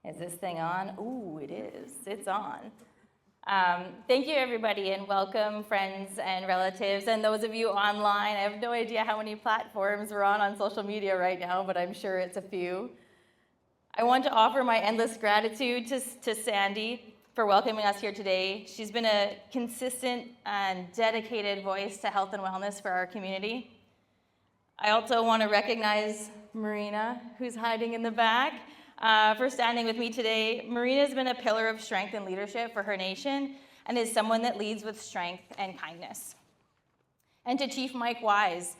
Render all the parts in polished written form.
Is this thing on? Ooh, it is. It's on. Thank you, everybody, and welcome, friends and relatives, and those of you online. I have no idea how many platforms we're on social media right now, but I'm sure it's a few. I want to offer my endless gratitude to Sandy for welcoming us here today. She's been a consistent and dedicated voice to health and wellness for our community. I also want to recognize Marina, who's hiding in the back, for standing with me today. Marina has been a pillar of strength and leadership for her nation and is someone that leads with strength and kindness. And to Chief Mike Wise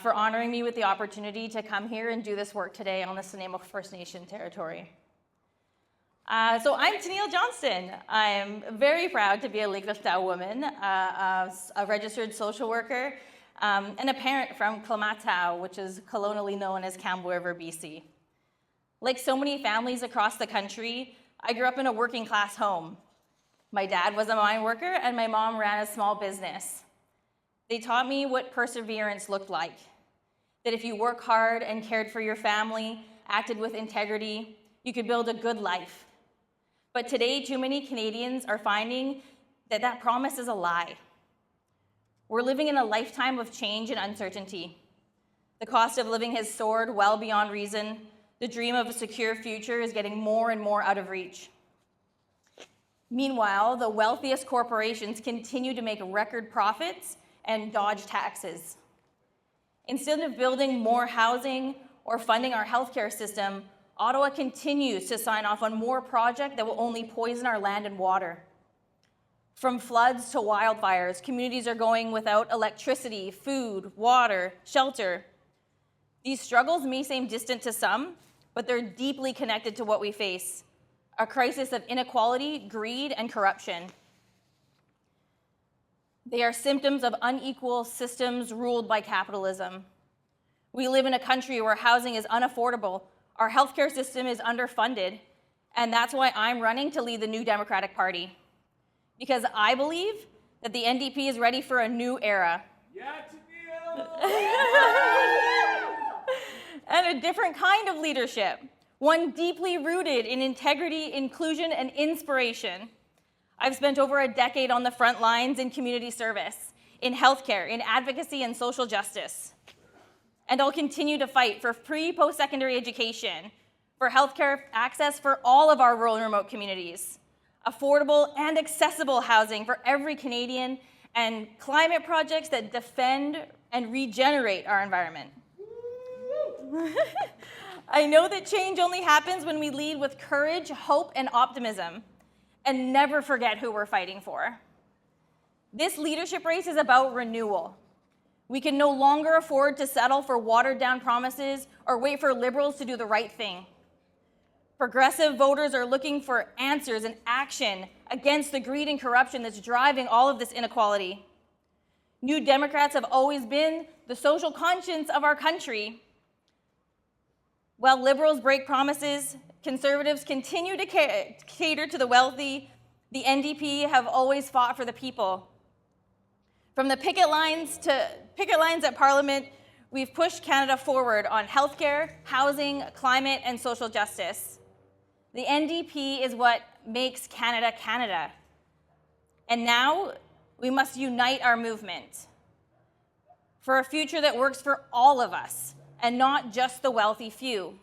for honoring me with the opportunity to come here and do this work today on the Nanaimo First Nation territory. So I'm Tanille Johnston. I'm very proud to be a Ligristau woman, a registered social worker, and a parent from Klamatau, which is colonially known as Campbell River, BC. Like so many families across the country, I grew up in a working class home. My dad was a mine worker and my mom ran a small business. They taught me what perseverance looked like, that if you work hard and cared for your family, acted with integrity, you could build a good life. But today, too many Canadians are finding that that promise is a lie. We're living in a lifetime of change and uncertainty. The cost of living has soared well beyond reason. The dream of a secure future is getting more and more out of reach. Meanwhile, the wealthiest corporations continue to make record profits and dodge taxes. Instead of building more housing or funding our healthcare system, Ottawa continues to sign off on more projects that will only poison our land and water. From floods to wildfires, communities are going without electricity, food, water, shelter. These struggles may seem distant to some, but they're deeply connected to what we face: a crisis of inequality, greed, and corruption. They are symptoms of unequal systems ruled by capitalism. We live in a country where housing is unaffordable, our healthcare system is underfunded, and that's why I'm running to lead the New Democratic Party. Because I believe that the NDP is ready for a new era. And a different kind of leadership, one deeply rooted in integrity, inclusion, and inspiration. I've spent over a decade on the front lines in community service, in healthcare, in advocacy, and social justice. And I'll continue to fight for free post-secondary education, for healthcare access for all of our rural and remote communities, affordable and accessible housing for every Canadian, and climate projects that defend and regenerate our environment. I know that change only happens when we lead with courage, hope, and optimism, and never forget who we're fighting for. This leadership race is about renewal. We can no longer afford to settle for watered-down promises or wait for Liberals to do the right thing. Progressive voters are looking for answers and action against the greed and corruption that's driving all of this inequality. New Democrats have always been the social conscience of our country. While Liberals break promises, Conservatives continue to cater to the wealthy. The NDP have always fought for the people. From the picket lines at Parliament, we've pushed Canada forward on healthcare, housing, climate, and social justice. The NDP is what makes Canada Canada. And now we must unite our movement for a future that works for all of us and not just the wealthy few.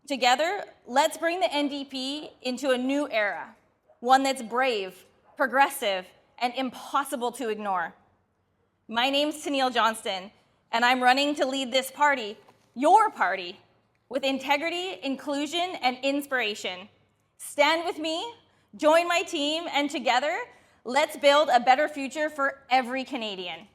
Together, let's bring the NDP into a new era, one that's brave, progressive, and impossible to ignore. My name's Tanille Johnston, and I'm running to lead this party, your party, with integrity, inclusion, and inspiration. Stand with me, join my team, and together, let's build a better future for every Canadian.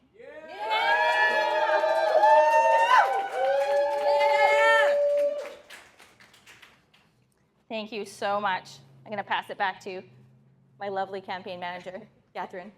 Thank you so much. I'm going to pass it back to my lovely campaign manager, Catherine.